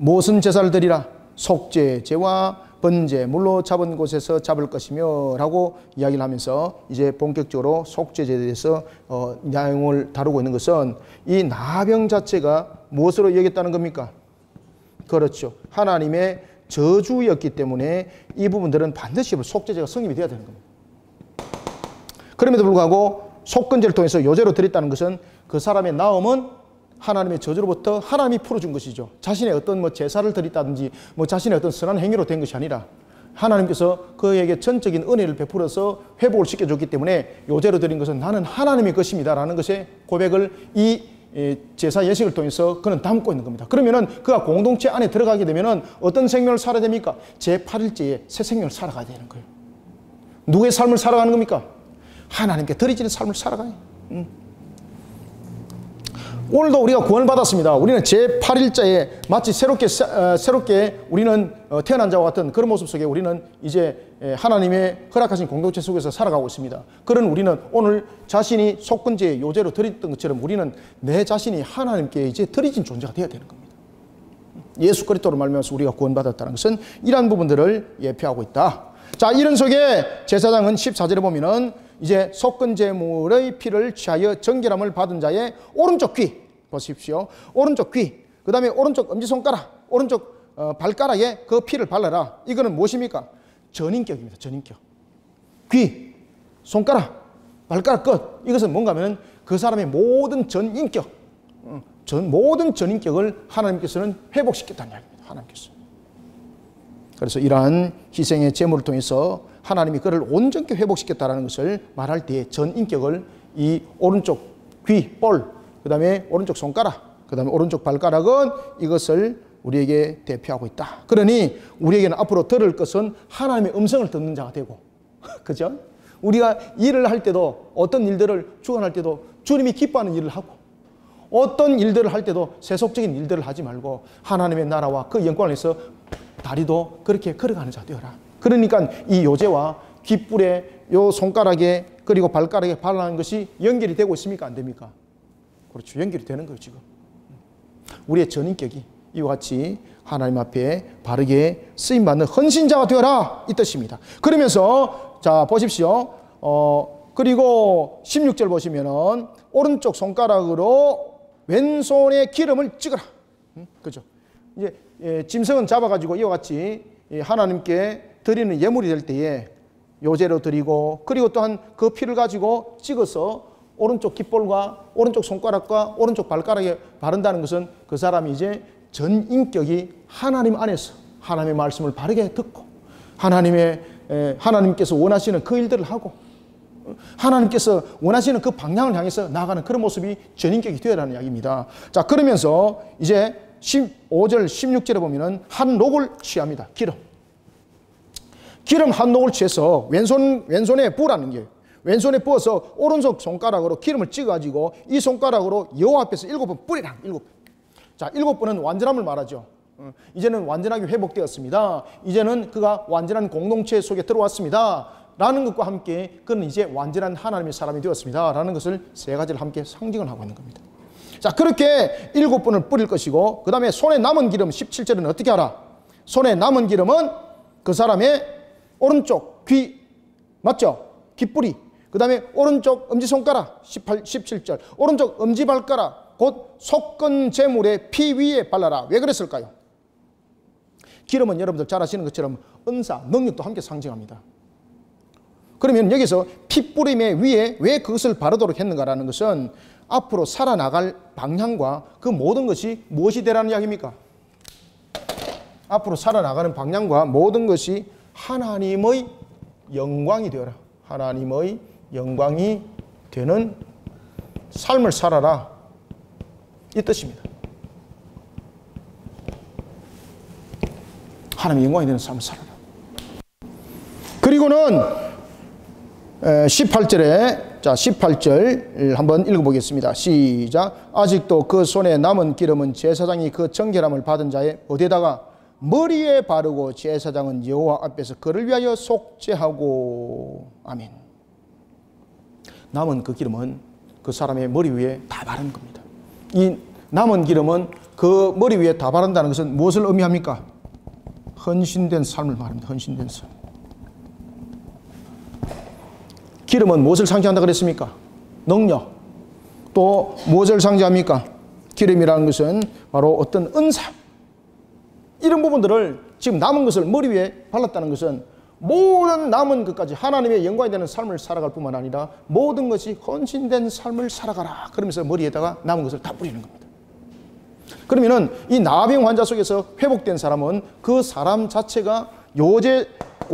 Speaker 1: 무슨 제사를 드리라? 속죄, 제와 번제, 물로 잡은 곳에서 잡을 것이며 라고 이야기를 하면서 이제 본격적으로 속죄제에 대해서 내용을 다루고 있는 것은 이 나병 자체가 무엇으로 여겼다는 겁니까? 그렇죠. 하나님의 저주였기 때문에 이 부분들은 반드시 속죄제가 성립이 되어야 되는 겁니다. 그럼에도 불구하고 속건제를 통해서 요제로 드렸다는 것은 그 사람의 나음은 하나님의 저주로부터 하나님이 풀어준 것이죠. 자신의 어떤 뭐 제사를 드렸다든지 뭐 자신의 어떤 선한 행위로 된 것이 아니라 하나님께서 그에게 전적인 은혜를 베풀어서 회복을 시켜줬기 때문에 요제로 드린 것은 나는 하나님의 것입니다 라는 것의 고백을 이 제사 예식을 통해서 그는 담고 있는 겁니다. 그러면은 그가 공동체 안에 들어가게 되면은 어떤 생명을 살아야 됩니까? 제8일째에 새 생명을 살아가야 되는 거예요. 누구의 삶을 살아가는 겁니까? 하나님께 드리지는 삶을 살아가요. 오늘도 우리가 구원을 받았습니다. 우리는 제8일자에 마치 새롭게 우리는 태어난 자와 같은 그런 모습 속에 우리는 이제 하나님의 허락하신 공동체 속에서 살아가고 있습니다. 그런 우리는 오늘 자신이 속건제 요제로 드렸던 것처럼 우리는 내 자신이 하나님께 이제 드려진 존재가 되어야 되는 겁니다. 예수 그리스도로 말미암아서 우리가 구원받았다는 것은 이러한 부분들을 예표하고 있다. 자, 이런 속에 제사장은 14절에 보면은 이제 속건제물의 피를 취하여 정결함을 받은 자의 오른쪽 귀 보십시오. 오른쪽 귀, 그 다음에 오른쪽 엄지손가락, 오른쪽 발가락에 그 피를 발라라. 이거는 무엇입니까? 전인격입니다. 전인격. 귀, 손가락, 발가락 끝. 이것은 뭔가 하면 그 사람의 모든 전인격, 모든 전인격을 하나님께서는 회복시켰다는 이야기입니다. 하나님께서. 그래서 이러한 희생의 제물을 통해서 하나님이 그를 온전히 회복시켰다는 것을 말할 때에 전인격을 이 오른쪽 귀, 볼, 그 다음에 오른쪽 손가락, 그 다음에 오른쪽 발가락은 이것을 우리에게 대표하고 있다. 그러니 우리에게는 앞으로 들을 것은 하나님의 음성을 듣는 자가 되고, 그죠? 우리가 일을 할 때도 어떤 일들을 주관할 때도 주님이 기뻐하는 일을 하고, 어떤 일들을 할 때도 세속적인 일들을 하지 말고 하나님의 나라와 그 영광을 위해서 다리도 그렇게 걸어가는 자 되어라. 그러니까 이 요제와 귓불에 요 손가락에 그리고 발가락에 발라는 것이 연결이 되고 있습니까? 안 됩니까? 그렇죠. 연결이 되는 거예요, 지금. 우리의 전인격이 이와 같이 하나님 앞에 바르게 쓰임받는 헌신자가 되어라. 이 뜻입니다. 그러면서, 자, 보십시오. 그리고 16절 보시면은 오른쪽 손가락으로 왼손에 기름을 찍어라. 그죠? 이제 짐승은 잡아가지고 이와 같이 하나님께 드리는 예물이 될 때에 요제로 드리고, 그리고 또한 그 피를 가지고 찍어서 오른쪽 깃볼과 오른쪽 손가락과 오른쪽 발가락에 바른다는 것은 그 사람이 이제 전인격이 하나님 안에서 하나님의 말씀을 바르게 듣고 하나님께서 원하시는 그 일들을 하고 하나님께서 원하시는 그 방향을 향해서 나아가는 그런 모습이 전인격이 되어라는 이야기입니다. 자, 그러면서 이제 15절, 16절에 보면은 한 녹을 취합니다. 기름 한 녹을 취해서 왼손에 부으라는 거예요. 왼손에 부어서 오른쪽 손가락으로 기름을 찍어가지고 이 손가락으로 여호와 앞에서 7번 뿌리라. 7번. 자, 7번은 완전함을 말하죠. 이제는 완전하게 회복되었습니다. 이제는 그가 완전한 공동체 속에 들어왔습니다. 라는 것과 함께 그는 이제 완전한 하나님의 사람이 되었습니다. 라는 것을 세 가지를 함께 상징을 하고 있는 겁니다. 자, 그렇게 7번을 뿌릴 것이고, 그 다음에 손에 남은 기름 17절은 어떻게 하라? 손에 남은 기름은 그 사람의 오른쪽 귀, 맞죠? 귓불이, 그 다음에 오른쪽 엄지손가락 17절, 오른쪽 엄지발가락 곧 속건 제물의 피 위에 발라라. 왜 그랬을까요? 기름은 여러분들 잘 아시는 것처럼 은사, 능력도 함께 상징합니다. 그러면 여기서 핏뿌림의 위에 왜 그것을 바르도록 했는가라는 것은 앞으로 살아나갈 방향과 그 모든 것이 무엇이 되라는 이야기입니까? 앞으로 살아나가는 방향과 모든 것이 하나님의 영광이 되어라. 하나님의 영광이 되는 삶을 살아라. 이 뜻입니다. 하나님의 영광이 되는 삶을 살아라. 그리고는 18절에, 자, 18절 한번 읽어보겠습니다. 시작. 아직도 그 손에 남은 기름은 제사장이 그 정결함을 받은 자의 어디에다가 머리에 바르고 제사장은 여호와 앞에서 그를 위하여 속죄하고. 아멘. 남은 그 기름은 그 사람의 머리 위에 다 바르는 겁니다. 이 남은 기름은 그 머리 위에 다 바른다는 것은 무엇을 의미합니까? 헌신된 삶을 말합니다. 헌신된 삶. 기름은 무엇을 상징한다 그랬습니까? 능력. 또 무엇을 상징합니까? 기름이라는 것은 바로 어떤 은사. 이런 부분들을 지금 남은 것을 머리 위에 발랐다는 것은 모든 남은 것까지 하나님의 영광이 되는 삶을 살아갈 뿐만 아니라 모든 것이 헌신된 삶을 살아가라. 그러면서 머리에다가 남은 것을 다 뿌리는 겁니다. 그러면은 이 나병 환자 속에서 회복된 사람은 그 사람 자체가 요제,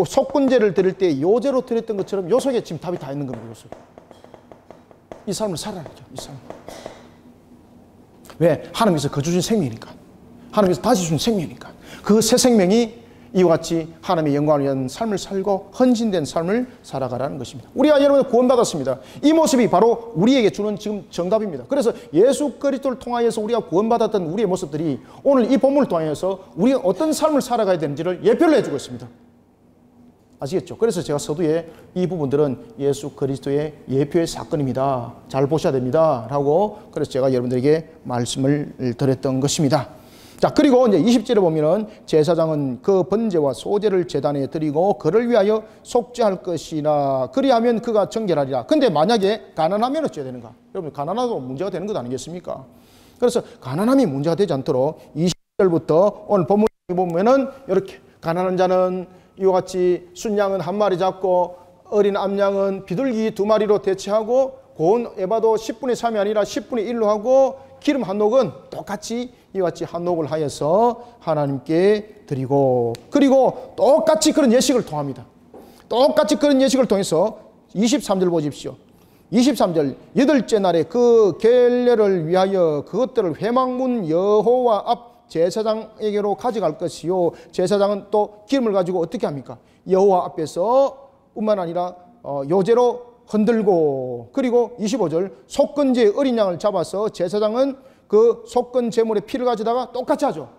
Speaker 1: 속건제를 드릴 때 요제로 드렸던 것처럼 요 속에 지금 답이 다 있는 겁니다. 요 속에. 이 사람을 살아내죠. 이 사람. 왜? 하나님께서 거저 주신 생명이니까. 하나님께서 다시 주신 생명이니까. 그 새 생명이 이와 같이 하나님의 영광을 위한 삶을 살고 헌신된 삶을 살아가라는 것입니다. 우리가 여러분 구원받았습니다. 이 모습이 바로 우리에게 주는 지금 정답입니다. 그래서 예수 그리스도를 통하여서 우리가 구원받았던 우리의 모습들이 오늘 이 본문을 통하여서 우리가 어떤 삶을 살아가야 되는지를 예표를 해주고 있습니다. 아시겠죠? 그래서 제가 서두에 이 부분들은 예수 그리스도의 예표의 사건입니다. 잘 보셔야 됩니다. 라고 그래서 제가 여러분들에게 말씀을 드렸던 것입니다. 자, 그리고 이제 20절에 보면은 제사장은 그 번제와 소제를 제단에 드리고 그를 위하여 속죄할 것이나 그리하면 그가 정결하리라. 근데 만약에 가난하면 어찌해야 되는가? 여러분, 가난하도 문제가 되는 것 아니겠습니까? 그래서 가난함이 문제가 되지 않도록 20절부터 오늘 본문에 보면은 이렇게 가난한 자는 이와 같이 순양은 한 마리 잡고 어린 암양은 비둘기 2마리로 대체하고 고운 에바도 10분의 3이 아니라 10분의 1로 하고 기름 한 녹은 똑같이 이와 같이 한 녹을 하여서 하나님께 드리고 그리고 똑같이 그런 예식을 통합니다. 똑같이 그런 예식을 통해서 23절 보십시오. 23절 8째 날에 그 결례를 위하여 그것들을 회막문 여호와 앞 제사장에게로 가져갈 것이요 제사장은 또 기름을 가지고 어떻게 합니까? 여호와 앞에서 뿐만 아니라 요제로 흔들고 그리고 25절 속건제 어린 양을 잡아서 제사장은 그 속건 제물의 피를 가져다가 똑같이 하죠.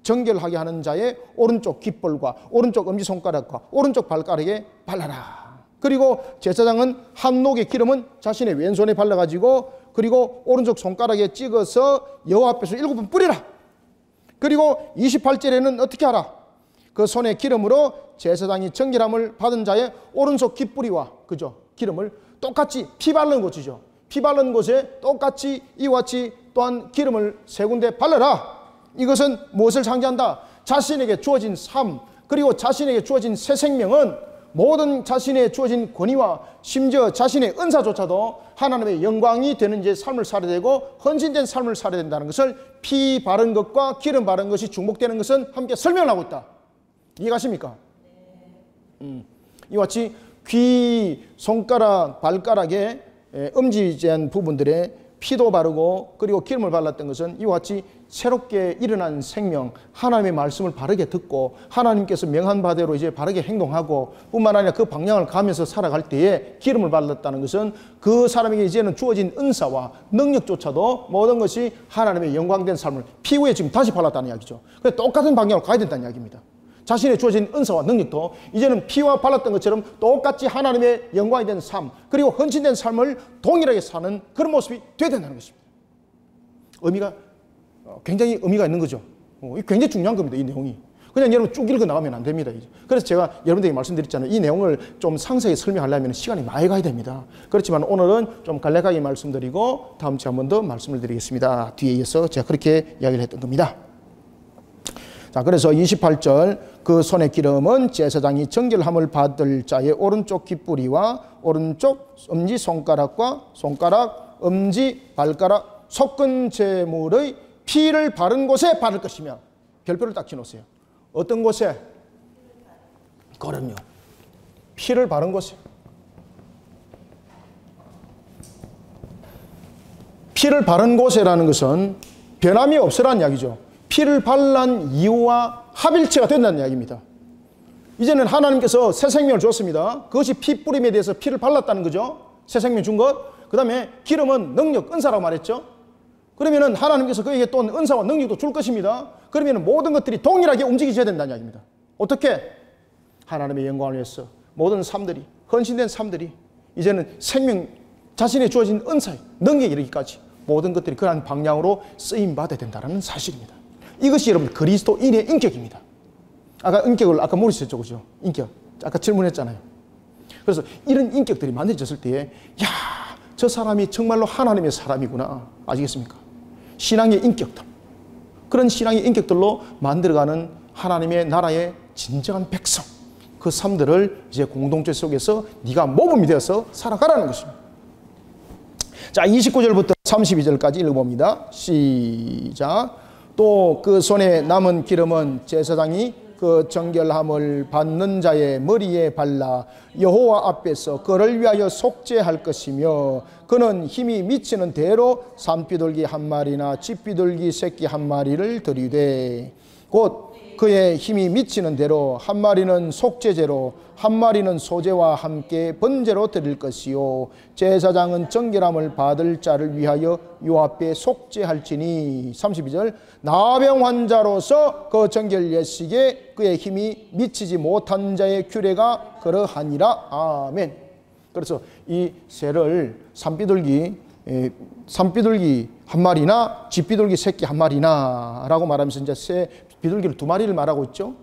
Speaker 1: 정결하게 하는 자의 오른쪽 깃볼과 오른쪽 엄지손가락과 오른쪽 발가락에 발라라. 그리고 제사장은 한 녹의 기름은 자신의 왼손에 발라가지고 그리고 오른쪽 손가락에 찍어서 여호와 앞에서 7번 뿌리라. 그리고 28절에는 어떻게 하라? 그 손의 기름으로 제사장이 정결함을 받은 자의 오른손 깃뿌리와 그죠? 기름을 똑같이 피 바르는 곳이죠. 피 바르는 곳에 똑같이 이와 같이 또한 기름을 세 군데 발라라. 이것은 무엇을 상징한다? 자신에게 주어진 삶 그리고 자신에게 주어진 새 생명은 모든 자신의 주어진 권위와 심지어 자신의 은사조차도 하나님의 영광이 되는 이제 삶을 살아야 되고 헌신된 삶을 살아야 된다는 것을 피 바른 것과 기름 바른 것이 중복되는 것은 함께 설명을 하고 있다. 이해가십니까? 이와 같이 귀, 손가락, 발가락에 엄지제한 부분들에 피도 바르고 그리고 기름을 발랐던 것은 이와 같이 새롭게 일어난 생명, 하나님의 말씀을 바르게 듣고 하나님께서 명한 바대로 이제 바르게 행동하고 뿐만 아니라 그 방향을 가면서 살아갈 때에 기름을 발랐다는 것은 그 사람에게 이제는 주어진 은사와 능력조차도 모든 것이 하나님의 영광된 삶을 피 후에 지금 다시 발랐다는 이야기죠. 그래서 똑같은 방향으로 가야 된다는 이야기입니다. 자신의 주어진 은사와 능력도 이제는 피와 발랐던 것처럼 똑같이 하나님의 영광이 된 삶 그리고 헌신된 삶을 동일하게 사는 그런 모습이 되어야 된다는 것입니다. 의미가 굉장히 의미가 있는 거죠. 이게 굉장히 중요한 겁니다. 이 내용이. 그냥 여러분 쭉 읽어 나가면 안 됩니다. 그래서 제가 여러분들에게 말씀드렸잖아요. 이 내용을 좀 상세히 설명하려면 시간이 많이 가야 됩니다. 그렇지만 오늘은 좀 간략하게 말씀드리고 다음 주에 한 번 더 말씀을 드리겠습니다. 뒤에 이어서 제가 그렇게 이야기를 했던 겁니다. 자, 그래서 28절 그 손의 기름은 제사장이 정결함을 받을 자의 오른쪽 깃뿌리와 오른쪽 엄지 손가락과 손가락, 엄지, 발가락, 속건 제물의 피를 바른 곳에 바를 것이며 별표를 딱 지놓으세요. 어떤 곳에? 그럼요. 피를 바른 곳에. 피를 바른 곳에라는 것은 변함이 없으라는 이야기죠. 피를 발란 이유와 합일체가 된다는 이야기입니다. 이제는 하나님께서 새 생명을 줬습니다. 그것이 피 뿌림에 대해서 피를 발랐다는 거죠. 새 생명 준 것. 그 다음에 기름은 능력, 은사라고 말했죠. 그러면은 하나님께서 그에게 또 은사와 능력도 줄 것입니다. 그러면은 모든 것들이 동일하게 움직이셔야 된다는 이야기입니다. 어떻게? 하나님의 영광을 위해서 모든 삶들이, 헌신된 삶들이 이제는 생명, 자신의 주어진 은사에 능력에 이르기까지 모든 것들이 그러한 방향으로 쓰임받아야 된다는 사실입니다. 이것이 여러분 그리스도인의 인격입니다. 아까 인격을 아까 모르셨죠, 그죠? 인격. 아까 질문했잖아요. 그래서 이런 인격들이 만들어졌을 때에 야, 저 사람이 정말로 하나님의 사람이구나. 아시겠습니까? 신앙의 인격들. 그런 신앙의 인격들로 만들어가는 하나님의 나라의 진정한 백성. 그 삶들을 이제 공동체 속에서 네가 모범이 되어서 살아가라는 것입니다. 자, 29절부터 32절까지 읽어봅니다. 시작. 또 그 손에 남은 기름은 제사장이 그 정결함을 받는 자의 머리에 발라 여호와 앞에서 그를 위하여 속죄할 것이며 그는 힘이 미치는 대로 산비둘기 한 마리나 집비둘기 새끼 한 마리를 드리되 곧 그의 힘이 미치는 대로 한 마리는 속죄제로 한 마리는 소제와 함께 번제로 드릴 것이요 제사장은 정결함을 받을 자를 위하여 요 앞에 속죄할지니 32절 나병 환자로서 그 정결 예식에 그의 힘이 미치지 못한 자의 규례가 그러하니라. 아멘. 그래서 이 새를 산비둘기 한 마리나 집비둘기 새끼 한 마리나 라고 말하면서 이제 새 비둘기를 두 마리를 말하고 있죠.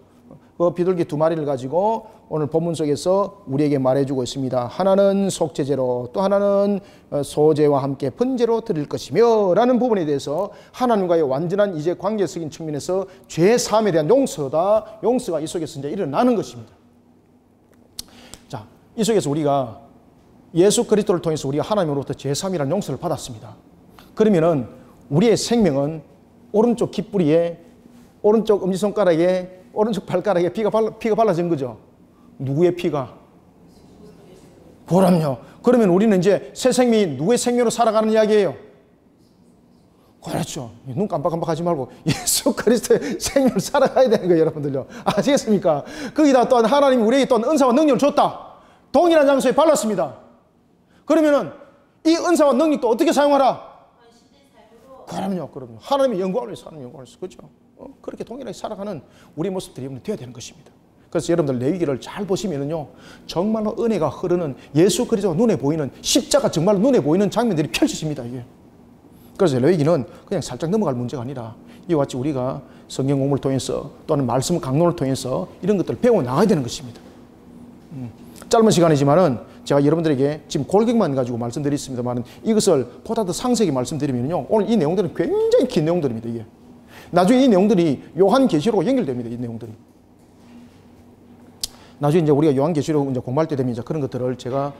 Speaker 1: 그 비둘기 두 마리를 가지고 오늘 본문 속에서 우리에게 말해주고 있습니다. 하나는 속죄제로 또 하나는 소제와 함께 번제로 드릴 것이며 라는 부분에 대해서 하나님과의 완전한 이제 관계적인 측면에서 죄 사함에 대한 용서가 이 속에서 이제 일어나는 것입니다. 자, 이 속에서 우리가 예수 그리스도를 통해서 우리가 하나님으로부터 죄 사함이라는 용서를 받았습니다. 그러면은 우리의 생명은 오른쪽 깃뿌리에 오른쪽 엄지손가락에 오른쪽 발가락에 피가 발라진 거죠. 누구의 피가? 그럼요. 그러면 우리는 이제 새 생명이 누구의 생명으로 살아가는 이야기예요? 그렇죠. 눈 깜빡깜빡하지 말고 예수 그리스도의 생명을 살아가야 되는 거예요, 여러분들요. 아시겠습니까? 거기다 또한 하나님이 우리에게 또한 은사와 능력을 줬다. 동일한 장소에 발랐습니다. 그러면은 이 은사와 능력도 어떻게 사용하라? 그럼요. 하나님의 영광을 위해서 하나님의 영광을 위해서. 그렇죠? 그렇게 동일하게 살아가는 우리 모습들이 되어야 되는 것입니다. 그래서 여러분들 레위기를 잘 보시면은요, 정말로 은혜가 흐르는 예수 그리스도가 눈에 보이는 십자가 정말로 눈에 보이는 장면들이 펼쳐집니다. 이게. 그래서 레위기는 그냥 살짝 넘어갈 문제가 아니라 이와 같이 우리가 성경 공부를 통해서 또는 말씀 강론을 통해서 이런 것들을 배워 나가야 되는 것입니다. 짧은 시간이지만은 제가 여러분들에게 지금 골격만 가지고 말씀드리겠습니다만 이것을 보다 더 상세하게 말씀드리면요, 오늘 이 내용들은 굉장히 긴 내용들입니다. 이게 나중에 이 내용들이 요한계시록과 연결됩니다. 이 내용들이 나중에 이제 우리가 요한계시록 이제 공부할 때 되면 이제 그런 것들을 제가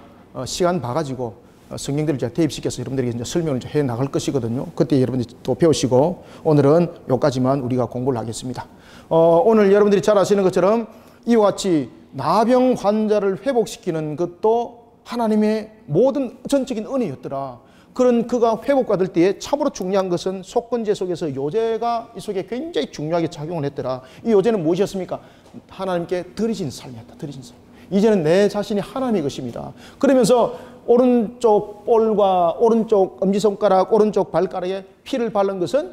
Speaker 1: 시간 봐가지고 성경들을 제가 대입시켜서 여러분들에게 이제 설명을 해 나갈 것이거든요. 그때 여러분들이 또 배우시고 오늘은 여기까지만 우리가 공부를 하겠습니다. 오늘 여러분들이 잘 아시는 것처럼 이와 같이 나병 환자를 회복시키는 것도 하나님의 모든 전적인 은혜였더라. 그런 그가 회복받을 때에 참으로 중요한 것은 속건제 속에서 요제가 이 속에 굉장히 중요하게 작용을 했더라. 이 요제는 무엇이었습니까? 하나님께 드리진 삶이었다. 드리진 삶. 이제는 내 자신이 하나님의 것입니다. 그러면서 오른쪽 볼과 오른쪽 엄지손가락, 오른쪽 발가락에 피를 바른 것은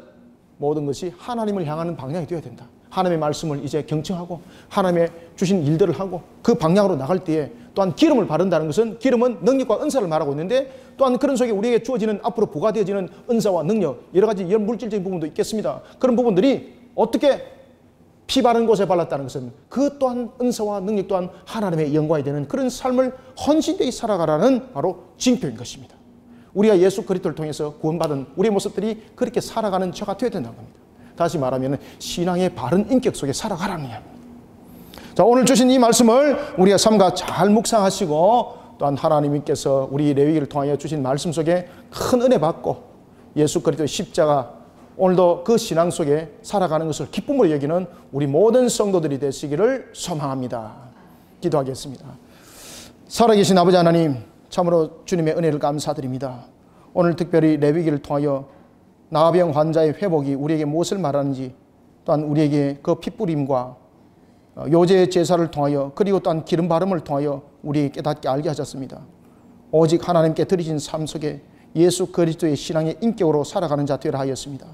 Speaker 1: 모든 것이 하나님을 향하는 방향이 되어야 된다. 하나님의 말씀을 이제 경청하고 하나님의 주신 일들을 하고 그 방향으로 나갈 때에 또한 기름을 바른다는 것은 기름은 능력과 은사를 말하고 있는데 또한 그런 속에 우리에게 주어지는 앞으로 부과되어지는 은사와 능력 여러 가지 물질적인 부분도 있겠습니다. 그런 부분들이 어떻게 피 바른 곳에 발랐다는 것은 그 또한 은사와 능력 또한 하나님의 영광이 되는 그런 삶을 헌신되이 살아가라는 바로 징표인 것입니다. 우리가 예수 그리스도를 통해서 구원받은 우리의 모습들이 그렇게 살아가는 저가 되어야 된다는 겁니다. 다시 말하면 신앙의 바른 인격 속에 살아가라는 이야기입니다. 자, 오늘 주신 이 말씀을 우리가 삼가 잘 묵상하시고 또한 하나님께서 우리 레위기를 통하여 주신 말씀 속에 큰 은혜 받고 예수 그리스도의 십자가 오늘도 그 신앙 속에 살아가는 것을 기쁨으로 여기는 우리 모든 성도들이 되시기를 소망합니다. 기도하겠습니다. 살아계신 아버지 하나님, 참으로 주님의 은혜를 감사드립니다. 오늘 특별히 레위기를 통하여 나병 환자의 회복이 우리에게 무엇을 말하는지 또한 우리에게 그 핏부림과 요제 제사를 통하여 그리고 또한 기름 바름을 통하여 우리에게 깨닫게 알게 하셨습니다. 오직 하나님께 드리신 삶 속에 예수 그리스도의 신앙의 인격으로 살아가는 자 되라 하였습니다.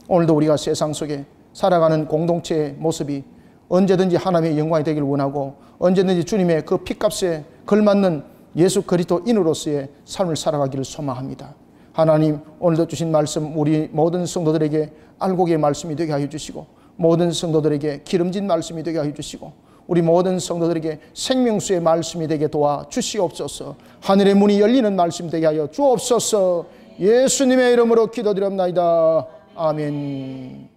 Speaker 1: 오늘도 우리가 세상 속에 살아가는 공동체의 모습이 언제든지 하나님의 영광이 되길 원하고 언제든지 주님의 그 핏값에 걸맞는 예수 그리스도인으로서의 삶을 살아가기를 소망합니다. 하나님, 오늘도 주신 말씀 우리 모든 성도들에게 알곡의 말씀이 되게 하여 주시고 모든 성도들에게 기름진 말씀이 되게 하여 주시고 우리 모든 성도들에게 생명수의 말씀이 되게 도와 주시옵소서. 하늘의 문이 열리는 말씀 되게 하여 주옵소서. 예수님의 이름으로 기도드립니다. 아멘.